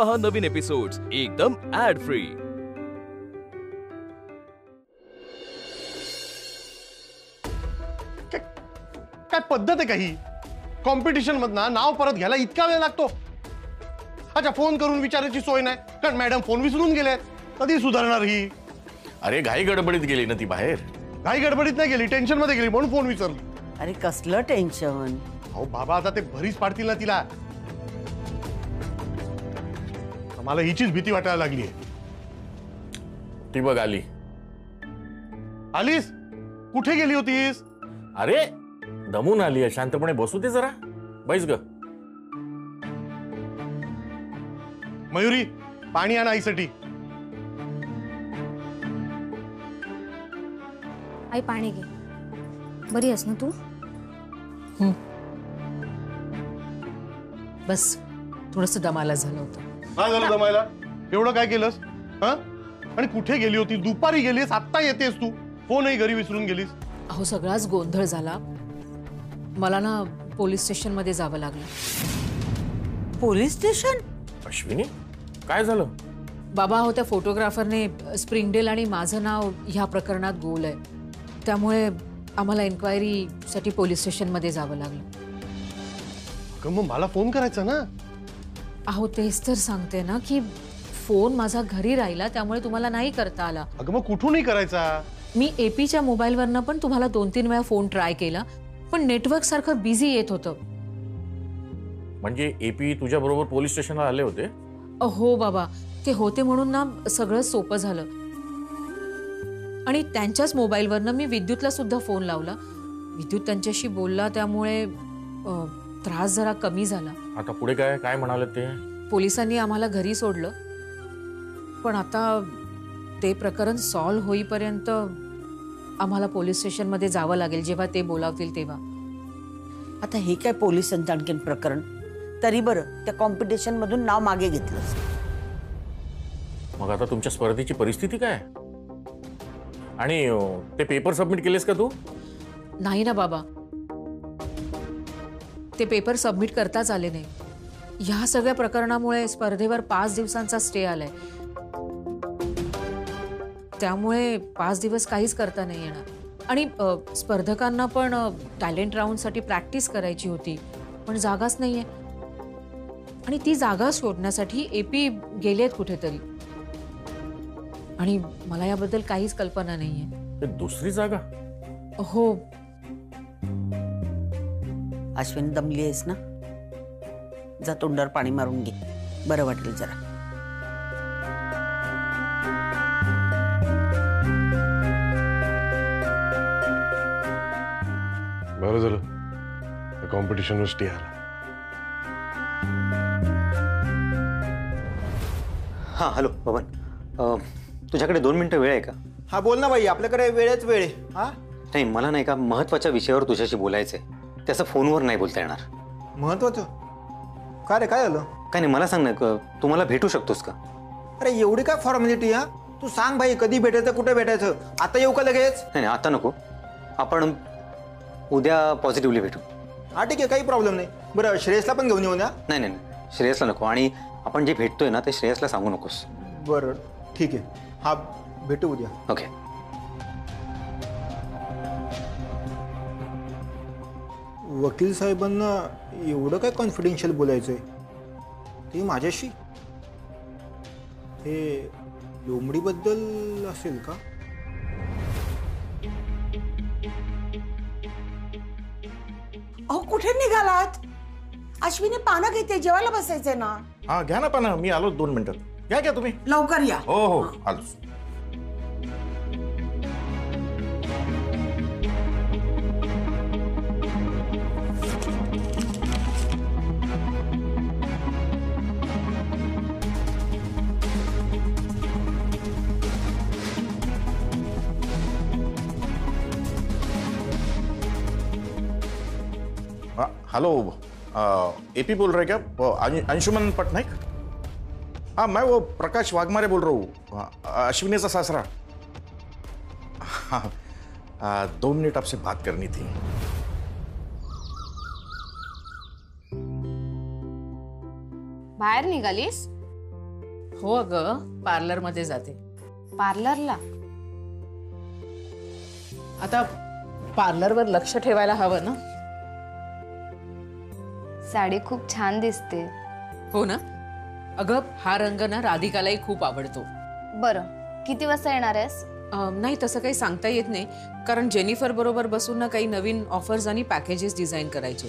पहा नवीन एपिसोड्स एकदम add free. काय पद्धत आहे काही? कॉम्पिटिशन मधनं नाव परत घ्यायला इतका वेळ लागतो? अच्छा, फोन करून विचारायची सोय नाही कारण मॅडम फोन विसरून गेले. कधी सुधारणार ही? अरे घाई गडबडीत गेली ना ती बाहेर. घाई गडबडीत नाही गेली, टेन्शन मध्ये गेली म्हणून फोन विसरली. अरे कसलं टेन्शन? अहो बाबा, आता ते भरीच पाडतील ना तिला. मला हिचीच भीती वाटायला लागली. ती बघ आली. आलीस? कुठे गेली होतीस? अरे दमून आली आहे, शांतपणे बसू दे जरा. बैस ग. मयुरी, पाणी आण आईसाठी. आई पाणी घे. बरी आहेस ना तू? बस थोडंसं दमाला झालं होतं. काय झालं दमायला? एवढं काय केलंस? हा? आणि कुठे गेली होती? दुपारी गेलीस, आत्ता येतेस तू. फोनही घरी विसरून गेलीस. अहो सगळाच गोंधळ झाला. मला ना पोलीस स्टेशन मध्ये जावं लागलं. Police station? अश्विनी काय झालं? बाबा हो, त्या फोटोग्राफरने स्प्रिंगडेल आणि माझं नाव ह्या प्रकरणात गोल आहे, त्यामुळे आम्हाला एन्क्वायरीसाठी पोलीस स्टेशन मध्ये जावं लागलं. मग मला फोन करायचा ना? अहो तेच तर सांगते ना की फोन माझा घरी राहिला, त्यामुळे तुम्हाला नाही करता आला. अगं मग कुठूनही करायचा. मी एपीच्या मोबाईलवरनं पण तुम्हाला 2-3 वेळा फोन ट्राय केला, पण नेटवर्क सारखं बिझी येत होतं. म्हणजे एपी तुझ्या बरोबर पोलीस स्टेशनला आले होते? हो बाबा, ते होते म्हणून ना सगळं सोपं झालं. आणि त्यांच्याच मोबाईलवरनं मी विद्युतला सुद्धा फोन लावला. विद्युत त्यांच्याशी बोलला, त्यामुळे त्रास जरा कमी झाला. आता पुढे काय काय म्हणाले ते? पोलिसांनी आम्हाला घरी सोडलं, पण आता ते प्रकरण सॉल्व्ह होईपर्यंत आम्हाला पोलीस स्टेशन मध्ये जावं लागेल, जेव्हा ते बोलावतील तेव्हा. आता हे काय पोलिसांचं आणखीन प्रकरण? तरी बरं त्या कॉम्पिटिशन मधून नाव मागे घेतलंस. मग आता तुमच्या स्पर्धेची परिस्थिती काय? आणि ते पेपर सबमिट केलेस का तू? नाही ना बाबा, ते पेपर सबमिट करताच आले नाही. ह्या सगळ्या प्रकरणामुळे स्पर्धेवर 5 दिवसांचा स्टे आलाय, त्यामुळे 5 दिवस काहीच करता नाही येणार. आणि स्पर्धकांना पण टॅलेंट राऊंडसाठी प्रॅक्टिस करायची होती, पण जागाच नाहीये. आणि ती जागा शोधण्यासाठी एपी गेलेत कुठेतरी, आणि मला याबद्दल काहीच कल्पना नाहीये. दुसरी जागा? हो. अश्विनी, दमली आहेस ना? जा तोंडावर पाणी मारून घे, बरं वाटेल जरा. बरं झालं कॉम्पिटिशन स्टे आला. हां हॅलो पवन, तुझ्याकडे 2 मिनिटं वेळ आहे का? हा बोल ना बाई, आपल्याकडे वेळच वेळ आहे. हा नाही, मला नाही का महत्त्वाच्या विषयावर तुझ्याशी बोलायचं आहे. त्याचं फोनवर नाही बोलता येणार. महत्वाचं? काय रे, काय झालं? काय नाही, मला सांग ना, तू मला भेटू शकतोस का? अरे एवढी काय फॉर्मॅलिटी? हा तू सांग भाई, कधी भेटायचं, कुठे भेटायचं? आता येऊ का लगेच? नाही आता नको, आपण उद्या पॉझिटिव्हली भेटू. हा ठीक आहे, काही प्रॉब्लेम नाही. बरं, श्रेयसला पण घेऊन येऊ ना? नाही नाही, श्रेयसला नको. आणि आपण जे भेटतोय ना ते श्रेयसला सांगू नकोस. बरं ठीक आहे. हा भेटू उद्या. ओके. वकील साहेबांना एवढं काय कॉन्फिडेन्शियल बोलायचंय ते माझ्याशी? हे लोंबडीबद्दल असेल का? अहो कुठे निघालात? अश्विनी पानं घेते, जेवायला बसायचंय ना. हा घ्या ना पाना, मी आलो 2 मिनिटात. घ्या घ्या तुम्ही. लवकर या. हो हो आलो. हेलो, एपी बोल रहे क्या? अंशुमन पटनायक? हाँ, मैं वो प्रकाश वाघमारे बोल रहा हूँ, अश्विनी का सासरा. हाँ, 2 मिनट आपसे बात करनी थी. बाहेर निघालीस? हो अगं, पार्लरमध्ये जाते. पार्लरला? आता पार्लरवर लक्ष ठेवायला हवं ना. साडी खूप छान दिसते. हो ना. अगं हा रंग ना राधिकालाही खूप आवडतो. बरं, किती वाजता येणार आहेस? नाही तसं काही सांगता येत नाही, कारण जेनिफर बरोबर बसून ना काही नवीन ऑफर्स आणि पॅकेजेस डिझाईन करायचे.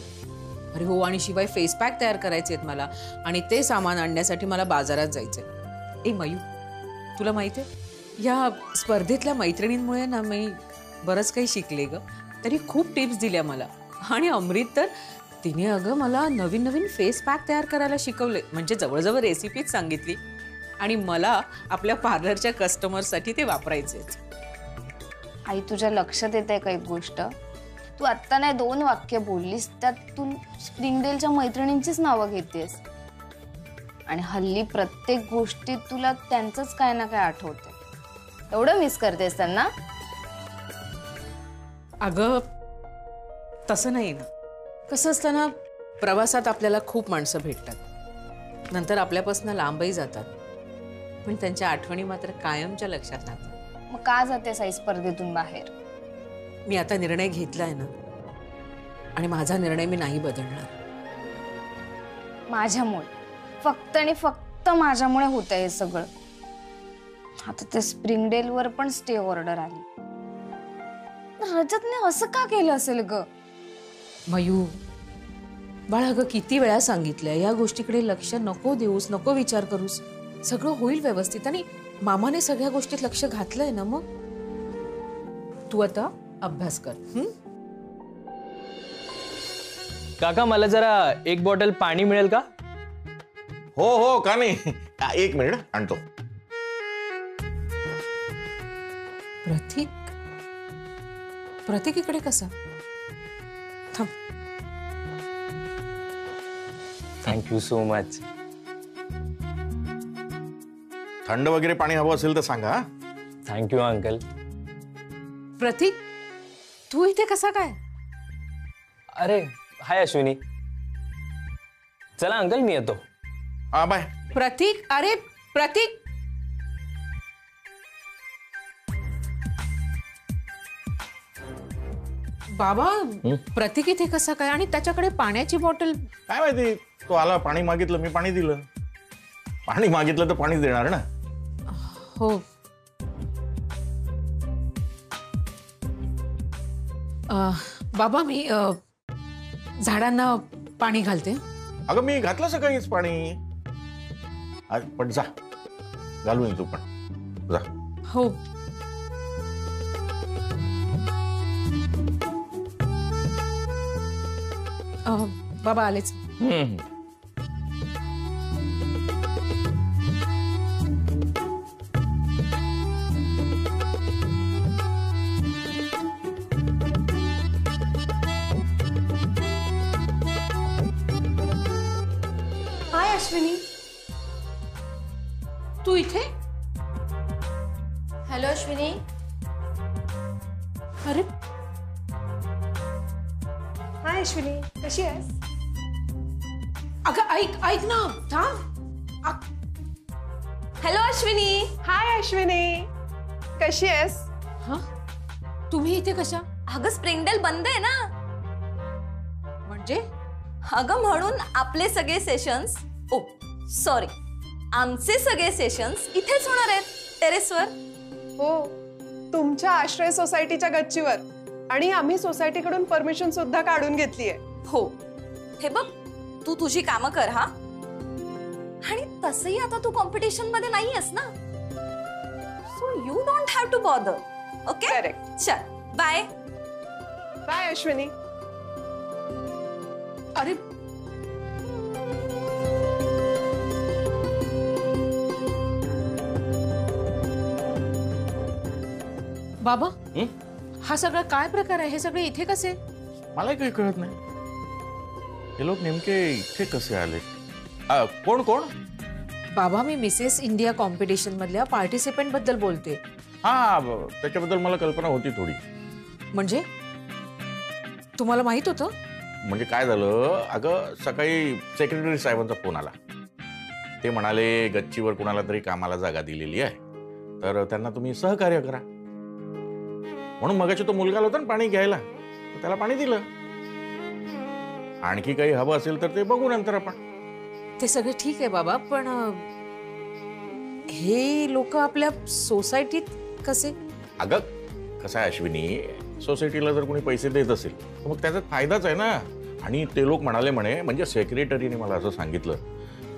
अरे हो, आणि शिवाय फेस पॅक तयार करायचे आहेत मला, आणि ते सामान आणण्यासाठी मला बाजारात जायचंय. ए मयू, तुला माहिती आहे या स्पर्धेतल्या मैत्रिणींमुळे ना मी बरंच काही शिकले ग. तरी खूप टिप्स दिल्या मला. आणि अमृत तर तिने अगं मला नवीन नवीन फेस पॅक तयार करायला शिकवले. म्हणजे जवळजवळ रेसिपीच सांगितली, आणि मला आपल्या पार्लरच्या कस्टमरसाठी ते वापरायचे. आई तुझ्या लक्षात येते का एक गोष्ट? तू आत्ता नाही 2 वाक्य बोललीस, त्यात तू स्प्रिंगडेलच्या मैत्रिणींचीच नावं घेतेस. आणि हल्ली प्रत्येक गोष्टीत तुला त्यांचंच काय ना काय आठवते. एवढं मिस करतेस त्यांना? अगं तसं नाही ना. कसं असतं ना, प्रवासात आपल्याला खूप माणसं भेटतात, नंतर आपल्यापासून लांबही जातात, पण त्यांच्या आठवणी मात्र कायमच्या लक्षात राहतात. मग का जातेस आई स्पर्धेतून बाहेर? मी आता निर्णय घेतलाय ना, आणि माझा निर्णय मी नाही बदलणार. माझ्यामुळे, फक्त आणि फक्त माझ्यामुळे होतंय हे सगळं. आता ते स्प्रिंगडेलवर पण स्टे ऑर्डर आली. रजतने असं का केलं असेल ग? मयू बाळा, अगं किती वेळा सांगितलंय या गोष्टीकडे लक्ष नको देऊस, नको विचार करूस. सगळं होईल व्यवस्थित, आणि मामाने सगळ्या गोष्टीत लक्ष घातलंय ना. मग तू आता अभ्यास कर. काका मला जरा 1 बॉटल पाणी मिळेल का? हो हो, का नाही. 1 मिनिट आणतो. प्रतीक इकडे कसा? थांब. Thank you so much. थंड वगैरे पाणी हवं असेल तर सांगा. Thank you uncle. प्रतीक, तू इथे कसा काय? अरे हाय अश्विनी. चला अंकल मी येतो. हा बाय. प्रतीक, अरे प्रतीक. बाबा, प्रतीक इथे कसा काय? आणि त्याच्याकडे पाण्याची बॉटल? काय माहिती, तो आला, पाणी मागितलं, मी पाणी दिलं. पाणी मागितलं तर पाणीच देणार ना. हो. बाबा मी झाडांना पाणी घालते. अगं मी घातलं सकाळीच पाणी. पण जा, घालून ये तू पण जा. हो. बाबा आलेच. हाय अश्विनी, तू इथे? हॅलो अश्विनी. अरे हाय अश्विनी, कशी आहेस? अगं ऐक ना, थांब. हॅलो अश्विनी. हाय अश्विनी, कशी आहेस? हा, तुम्ही इथे कशा? अगं स्प्रिंगडेल बंद आहे ना. म्हणजे? अगं म्हणून आपले सगळे सेशन्स, ओ सॉरी, आमचे सगळे सेशन्स इथेच होणार आहेत, टेरेसवर. हो, तुमच्या आश्रय सोसायटीच्या गच्चीवर. आणि आम्ही सोसायटीकडून परमिशन सुद्धा काढून घेतलीये. हो, हे बघ, तू तुझी कामं कर हा. आणि तसंही आता तू कॉम्पिटिशन मध्ये नाहीयेस ना, so you don't have to bother. Okay, correct. चल बाय. बाय अश्विनी. अरे बाबा, हा सगळा काय प्रकार आहे? हे सगळे इथे कसे? मला काही कळत नाही, हे लोक नेमके इथे कसे आले? कोण कोण? बाबा, मी मिसेस इंडिया कॉम्पिटिशन मधल्या पार्टिसिपेंट बद्दल बोलते. हा, त्याच्याबद्दल मला कल्पना होती थोडी. म्हणजे तुम्हाला माहित होतं? म्हणजे काय झालं, अगं सकाळी सेक्रेटरी साहेबांचा फोन आला. ते म्हणाले गच्चीवर कुणाला तरी कामाला जागा दिलेली आहे, तर त्यांना तुम्ही सहकार्य करा. म्हणून मगाशी तो मुलगा आला होता ना पाणी घ्यायला, तर त्याला पाणी दिलं. आणखी काही हवं असेल तर ते बघू नंतर आपण. ते सगळं ठीक आहे बाबा, पण हे लोक आपल्या सोसायटीत कसे? अगं कसं आहे अश्विनी, सोसायटीला जर कोणी पैसे देत असेल तर मग त्याचा फायदाच आहे ना. आणि ते लोक म्हणाले म्हणजे सेक्रेटरीने मला असं सांगितलं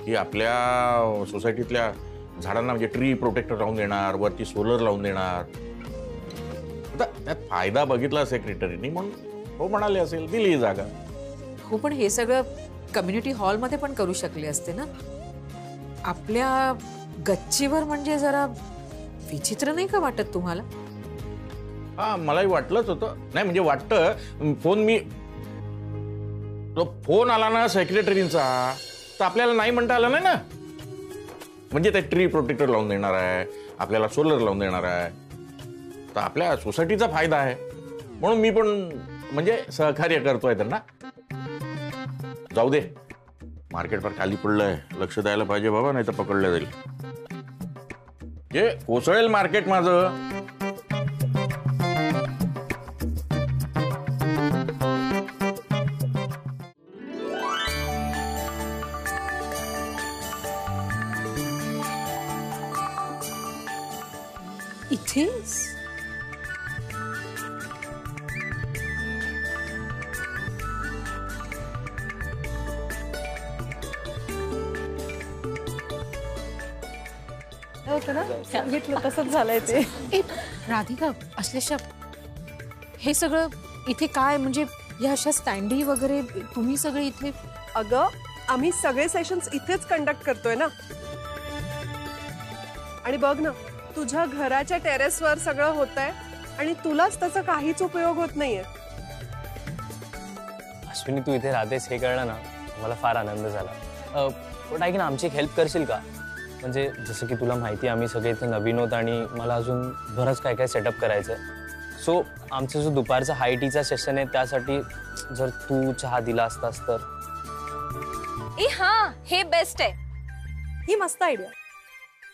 की आपल्या सोसायटीतल्या झाडांना म्हणजे ट्री प्रोटेक्टर लावून देणार, वरती सोलर लावून देणार. आता त्यात फायदा बघितला सेक्रेटरीने म्हणून हो म्हणाले असेल, दिली जागा. हो, पण हे सगळं कम्युनिटी हॉलमध्ये पण करू शकले असते ना. आपल्या गच्चीवर म्हणजे जरा विचित्र नाही का वाटत तुम्हाला? हा, मलाही वाटलंच होतं. नाही म्हणजे वाटतं, फोन आला ना सेक्रेटरींचा, तर आपल्याला नाही म्हणता आलं नाही ना. म्हणजे ते ट्री प्रोटेक्टर लावून देणार आहे, आपल्याला सोलर लावून देणार आहे, तर आपल्या सोसायटीचा फायदा आहे. म्हणून मी पण म्हणजे सहकार्य करतोय त्यांना. जाऊ दे, मार्केट पर खाली पडलंय, लक्ष द्यायला पाहिजे बाबा, नाही तर पकडलं जाईल. हे कोसळेल मार्केट माझं. इथेच होतं ना, सांगितलं तसंच झालंय ते. राधिका, अश्लेषा, हे सगळं इथे काय म्हणजे या अशा स्टँडी वगैरे तुम्ही सगळे इथे? अगं, आम्ही सगळे सेशन्स इथेच कंडक्ट करतोय ना. आणि बघ ना, तुझ्या घराच्या टेरेसवर सगळं होतंय आणि तुलाच त्याचा काहीच उपयोग होत नाहीये. अश्विनी, तू इथे राहतेस हे कळलं ना, मला फार आनंद झाला. पण ऐक ना, आमची हेल्प करशील का? म्हणजे जसं की तुला माहिती आहे, आम्ही सगळे इथे नवीन होत आणि मला अजून बरंच काय काय सेटअप करायचं आहे. सो आमचा जो दुपारचा हाय टीचा सेशन आहे, त्यासाठी जर तू चहा दिला असतास तर. हा, हे बेस्ट आहे. ही मस्त आयडिया.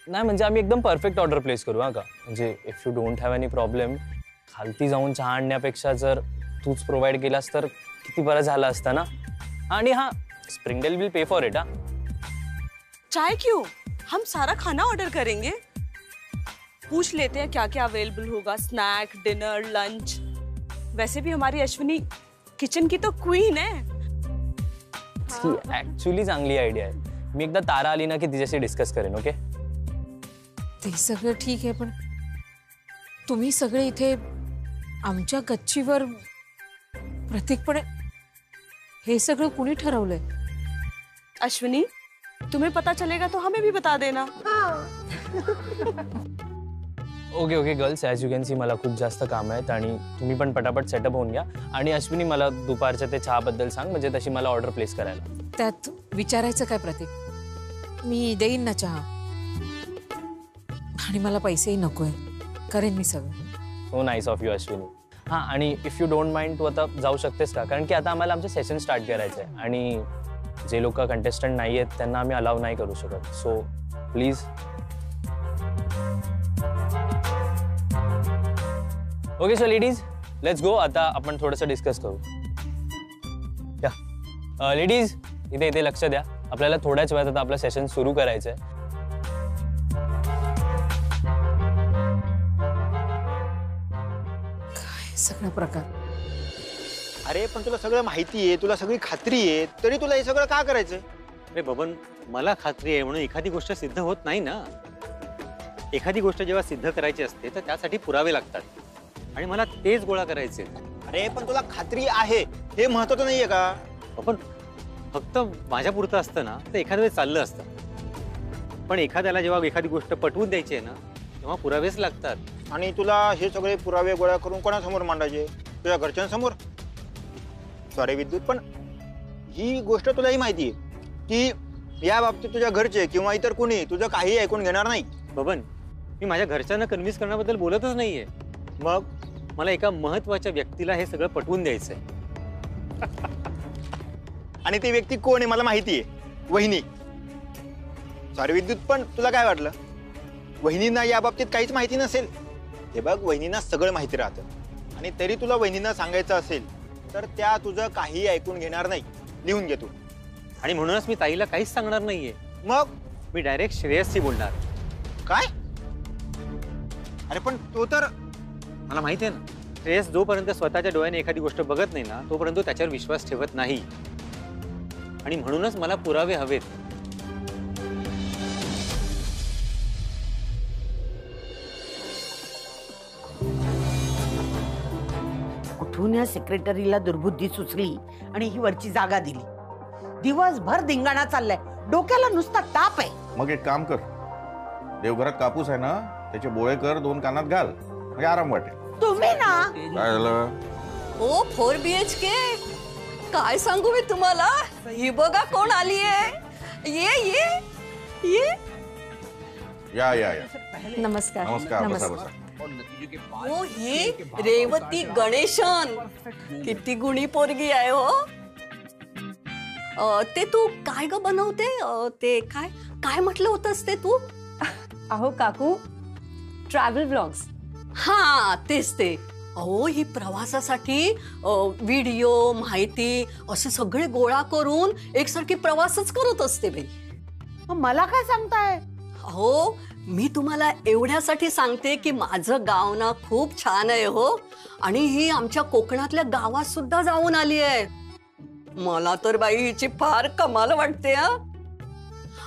नाही म्हणजे आम्ही एकदम परफेक्ट ऑर्डर प्लेस करू. हा का, म्हणजे if you don't have any problem, खालती जाऊन चहा आणण्यापेक्षा जर तूच प्रोव्हाइड केलास तर किती बरं झालं असतं ना. आणि हा, Springdale will pay for it. हा, चाय क्यों, हम सारा खाना ऑर्डर करेंगे. पूछ लेते हैं क्या क्या अवेलेबल होगा, स्नैक, डिनर, लंच. वैसे भी हमारी अश्विनी किचन की तो क्वीन है. ऍक्च्युली चांगली आयडिया आहे. मी एकदा तारा आली ना की तिच्याशी डिस्कस करेन. ओके, ते सगळं ठीक आहे, पण तुम्ही सगळे इथे आमच्या गच्चीवर प्रतीकपणे हे सगळं कुणी ठरवलंय? अश्विनी, तुम्हें पता चलेगा तो हमें भी बता देना. Okay okay girls, as you can see मला खूप जास्त काम आहेत आणि तुम्ही पण पटापट सेटअप होऊन घ्या. आणि अश्विनी, मला दुपारच्या ते चहाबद्दल सांग, म्हणजे तशी मला ऑर्डर प्लेस करायला. त्यात विचारायचं काय प्रतीक, मी देईन ना चहा. आणि मला पैसेही नकोय, करेन मी सगळं. So nice of you Ashwini. हां, आणि इफ यू डोंट माइंड, तू आता जाऊ शकतेस का? कारण की आता आम्हाला आमचं सेशन स्टार्ट करायचं आहे आणि जे लोक कंटेस्टंट नाही आहेत त्यांना आम्ही अलाव नाही करू शकत. So please. Okay so ladies, let's go. आता आपण थोडंसं डिस्कस करू. या लेडीज, इथे इथे लक्ष द्या. आपल्याला थोड्याच वेळात आता आपलं सेशन सुरू करायचं आहे. काय सगळा प्रकार. अरे पण तुला सगळं माहिती आहे, तुला सगळी खात्री आहे, तरी तुला हे सगळं का करायचं? अरे बबन, मला खात्री आहे म्हणून एखादी गोष्ट सिद्ध होत नाही ना. एखादी गोष्ट जेव्हा सिद्ध करायची असते तर त्यासाठी पुरावे लागतात आणि मला तेच गोळा करायचे. अरे पण तुला खात्री आहे हे महत्वाचं नाहीये का? पण फक्त माझ्या पुरतं असतं ना तर एखाद्या वेळेस चाललं असतं. पण एखाद्याला जेव्हा एखादी गोष्ट पटवून द्यायची आहे ना, तेव्हा पुरावेच लागतात. आणि तुला हे सगळे पुरावे गोळा करून कोणासमोर मांडायचे? तुझ्या घरच्यांसमोर? सॉरी विद्युत, पण ही गोष्ट तुलाही माहिती आहे की या बाबतीत तुझ्या घरचे किंवा इतर कोणी तुझं काही ऐकून घेणार नाही. बबन, मी माझ्या घरच्यांना कन्व्हिन्स करण्याबद्दल बोलतच नाहीये. मग मला एका महत्वाच्या व्यक्तीला हे सगळं पटवून द्यायचंय. आणि ती व्यक्ती कोण आहे मला माहिती आहे, वहिनी. सॉरी विद्युत, पण तुला काय वाटलं वहिनींना या बाबतीत काहीच माहिती नसेल? हे बघ, वहिनींना सगळं माहिती राहतं आणि तरी तुला वहिनींना सांगायचं असेल तर त्या तुझं काही ऐकून घेणार नाही. लिहून घे तू. आणि म्हणूनच मी ताईला काहीच सांगणार नाहीये. मग मी डायरेक्ट श्रेयसशी बोलणार. काय? अरे पण तो तर मला माहिती आहे ना, श्रेयस जोपर्यंत स्वतःच्या डोळ्याने एखादी गोष्ट बघत नाही ना तोपर्यंत त्याच्यावर विश्वास ठेवत नाही. आणि म्हणूनच मला पुरावे हवेत. कुठून या सेक्रेटरीला दुर्बुद्धी सुचली आणि ही वरची जागा दिली. दिवसभर धिंगाणा चाललाय, डोक्याला नुसता ताप आहे. मग एक काम कर, देवघरात कापूस आहे ना, त्याचे बोळे कर, 2 कानात घाल, म्हणजे आराम वाटेल. तुम्ही ना काय झालं? ओ 4 BHK, काय सांगू मी तुम्हाला. ही बघा कोण आली आहे. ये ये ये. या या या. नमस्कार. नमस्कार. बसा बसा. ओ ही रेवती गणेशन, किती गुणी पोरगी आहे हो. ते तू काय ग बनवते, ते काय काय म्हटलं होतंस ते तू. अहो काकू, ट्रॅव्हल ब्लॉग्स. हा तेच ते. अहो ही प्रवासासाठी व्हिडिओ माहिती असे सगळे गोळा करून एकसारखी प्रवासच करत असते बाई. मला काय सांगताय? अहो मी तुम्हाला एवढ्यासाठी सांगते की माझं गाव ना खूप छान आहे हो. आणि ही आमच्या कोकणातल्या गावात सुद्धा जाऊन आली आहे. मला तर बाई हिची फार कमाल वाटते.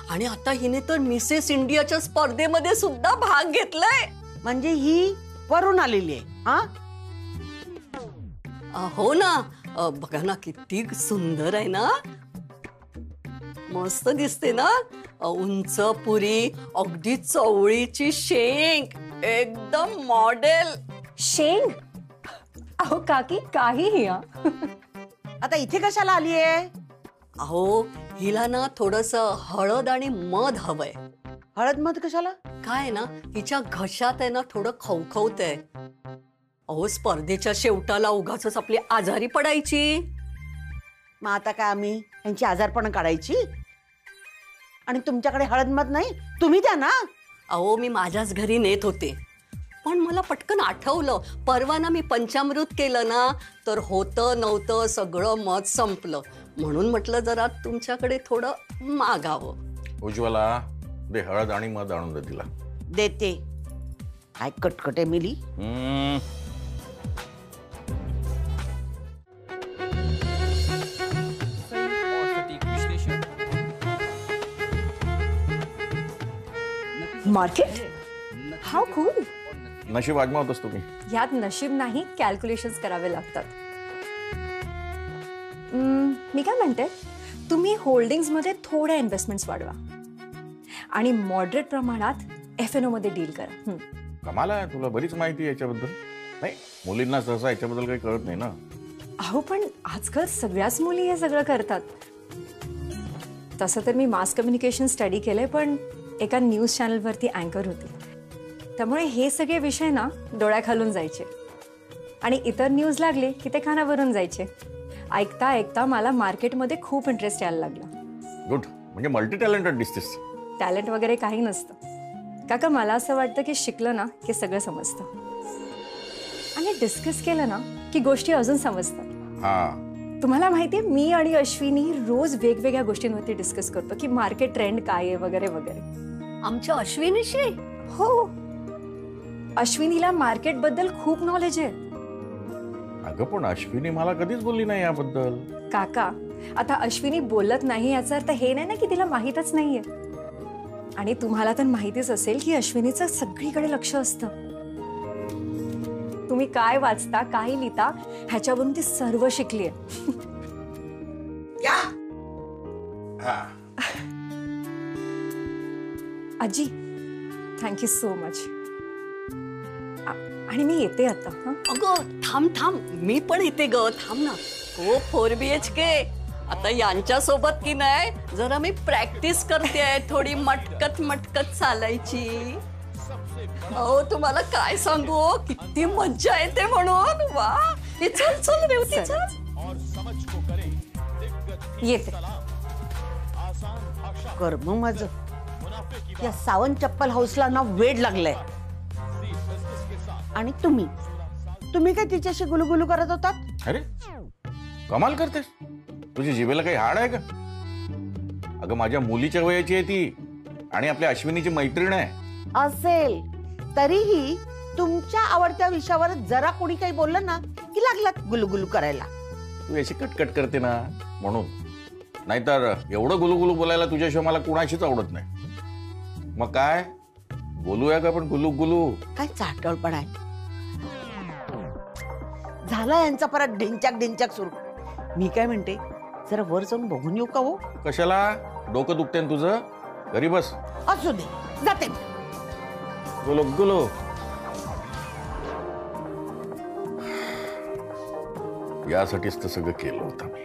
आणि आता हिने तर मिसेस इंडियाच्या स्पर्धेमध्ये सुद्धा भाग घेतलाय. म्हणजे ही वरून आलेली आहे? हा हो ना. बघा ना किती सुंदर आहे ना, मस्त दिसते ना. उंच पुरी, अगदी चवळीची शेंग, एकदम मॉडेल. शेंग? अहो काकी काहीही. आता इथे कशाला आली आहे? अहो हिला ना थोडस हळद आणि मध हवंय. हळद मध कशाला? काय ना हिच्या घशात आहे ना थोडं खवखवत आहे. अहो स्पर्धेच्या शेवटाला उगाच आपली आजारी पडायची. मग आता काय आम्ही यांची आजारपण काढायची? आणि तुमच्याकडे हळद मध नाही, तुम्ही द्या ना. अहो मी माझ्याच घरी नेत होते, पण मला पटकन आठवलं परवा ना मी पंचामृत केलं ना, तर होतं नव्हतं सगळं मध संपलं. म्हणून म्हटलं जरा तुमच्याकडे थोडं मागावं. उज्ज्वला, दे हळद आणि मध आणून दे तिला. देते. काय कटकटे मिली. मार्केट? How cool. नशीब आजमावतोस तुम्ही. यात नशीब नाही, कॅल्क्युलेशन्स करावे लागतात. मी काय म्हणते, तुम्ही होल्डिंग्स मध्ये थोड्या इन्व्हेस्टमेंट्स वाढवा आणि मॉडरेट प्रमाणात FNO मध्ये डील करा. कमाल आहे, तुला बरीच माहिती आहे याच्याबद्दल. नाही, मुलींना सहसा याच्याबद्दल काही कळत नाही ना. अहो पण आजकाल सगळ्याच मुली हे सगळं करतात. तसं तर मी मास कम्युनिकेशन स्टडी केलंय, पण एका न्यूज चॅनलवरती अँकर होती. त्यामुळे हे सगळे विषय ना डोळ्याखालून जायचे आणि इतर न्यूज लागले की ते कानावरून जायचे. ऐकता ऐकता मला मार्केटमध्ये खूप इंटरेस्ट यायला लागला. गुड, म्हणजे मल्टी टॅलेंटेड दिसतेस. टॅलेंट वगैरे काही नसतं काका. मला असं वाटतं की शिकलं ना की सगळं समजतं आणि डिस्कस केलं ना की गोष्टी अजून समजतात. तुम्हाला माहितीये, मी आणि अश्विनी रोज वेगवेगळ्या गोष्टींवरती डिस्कस करतो की मार्केट ट्रेंड काय आहे वगैरे वगैरे. आमच्या अश्विनीशी? हो, अश्विनीला मार्केट बद्दल खूप नॉलेज आहे. अगं पण अश्विनी मला कधीच बोलली नाही याबद्दल. काका, आता अश्विनी बोलत नाही याचा अर्थ हे नाही ना की तिला माहीतच नाहीये. आणि तुम्हाला तर माहितीच असेल की अश्विनीचं सगळीकडे लक्ष असतं. तुम्ही काय वाचता, काय लिहिता, ह्याच्यावरून ती सर्व शिकलीये. आजी, थँक्यू सो मच. आणि मी येते आता. अगं थांब थांब, मी पण येते ग, थांब ना. हो 4 BHK, आता यांच्या सोबत की नाही जरा मी प्रॅक्टिस करते थोडी मटकत मटकत चालायची. अहो तुम्हाला काय सांगू, किती मज्जा येते म्हणून. वा, हे चल चल रेवती चल. येते. कर्म माझं. या सावंत चप्पल हाऊसला ना वेड लागलंय. आणि तुम्ही काय तिच्याशी गुलुगुलू करत होतात? अरे कमाल करतेस, तुझी जिभेला काही हाड आहे का? अगं माझ्या मुलीच्या वयाची आहे ती आणि आपल्या अश्विनीची मैत्रीण आहे. असेल तरीही तुमच्या आवडत्या विषयावर जरा कोणी काही बोललं ना की लागलात गुलुगुलू करायला. तू अशी कटकट करते ना म्हणून, नाहीतर एवढं गुलुगुलू बोलायला तुझ्याशिवाय मला कुणाशीच आवडत नाही. मग काय बोलूया का पण गुलुगुलू? काय चाटळपणा आहे. झाला यांचा परत ढिंचाक सुरू. मी काय म्हणते, जरा वर जाऊन बघून येऊ का हो? कशाला? डोकं दुखते ना तुझं? घरी बस. असू दे, जाते. गुलुगुलू यासाठीच तर सगळं केलं होतं मी.